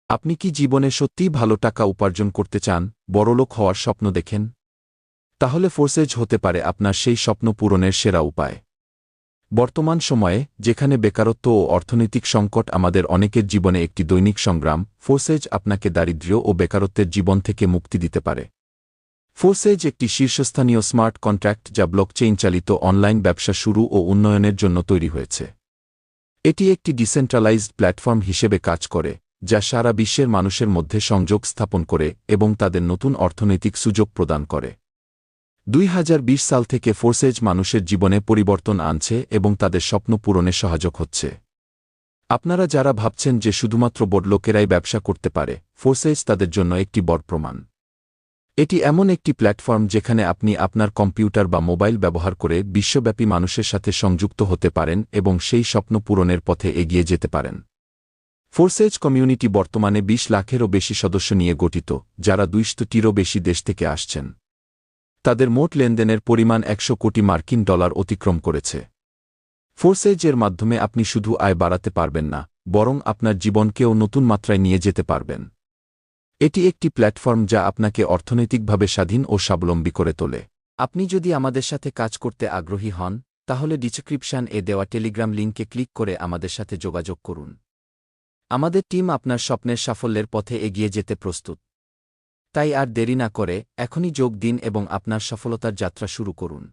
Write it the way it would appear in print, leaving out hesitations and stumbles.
আপনি কি জীবনে সত্যিই ভালো টাকা উপার্জন করতে চান, বড়লোক হওয়ার স্বপ্ন দেখেন? তাহলে ফোর্সেজ হতে পারে আপনার সেই স্বপ্ন পূরণের সেরা উপায়। বর্তমান সময়ে, যেখানে বেকারত্ব ও অর্থনৈতিক সংকট আমাদের অনেকের জীবনে একটি দৈনিক সংগ্রাম, ফোর্সেজ আপনাকে দারিদ্র্য ও বেকারত্বের জীবন থেকে মুক্তি দিতে পারে। ফোর্সেজ একটি শীর্ষস্থানীয় স্মার্ট কন্ট্রাক্ট যা ব্লকচেইন চালিত অনলাইন ব্যবসা শুরু ও উন্নয়নের জন্য তৈরি হয়েছে। এটি একটি ডিসেন্ট্রালাইজড প্ল্যাটফর্ম হিসেবে কাজ করে, যা সারা বিশ্বের মানুষের মধ্যে সংযোগ স্থাপন করে এবং তাদের নতুন অর্থনৈতিক সুযোগ প্রদান করে। 2020 সাল থেকে ফোর্সেজ মানুষের জীবনে পরিবর্তন আনছে এবং তাদের স্বপ্ন পূরণে সহায়ক হচ্ছে। আপনারা যারা ভাবছেন যে শুধুমাত্র বড়লোকেরাই ব্যবসা করতে পারে, ফোর্সেজ তাদের জন্য একটি বড় প্রমাণ। এটি এমন একটি প্ল্যাটফর্ম যেখানে আপনি আপনার কম্পিউটার বা মোবাইল ব্যবহার করে বিশ্বব্যাপী মানুষের সাথে সংযুক্ত হতে পারেন এবং সেই স্বপ্ন পূরণের পথে এগিয়ে যেতে পারেন। ফোর্সেজ কমিউনিটি বর্তমানে 20 লাখেরও বেশি সদস্য নিয়ে গঠিত, যারা 200টিরও বেশি দেশ থেকে আসছেন। তাদের মোট লেনদেনের পরিমাণ $100 কোটি অতিক্রম করেছে। ফোর্সেজ এর মাধ্যমে আপনি শুধু আয় বাড়াতে পারবেন না, বরং আপনার জীবনকেও নতুন মাত্রায় নিয়ে যেতে পারবেন। এটি একটি প্ল্যাটফর্ম যা আপনাকে অর্থনৈতিকভাবে স্বাধীন ও স্বাবলম্বী করে তোলে। আপনি যদি আমাদের সাথে কাজ করতে আগ্রহী হন, তাহলে ডিসক্রিপশন-এ দেওয়া টেলিগ্রাম লিঙ্কে ক্লিক করে আমাদের সাথে যোগাযোগ করুন। আমাদের টিম আপনার স্বপ্নের সাফল্যের পথে এগিয়ে যেতে প্রস্তুত। তাই আর দেরি না করে এখনই যোগ দিন এবং আপনার সফলতার যাত্রা শুরু করুন।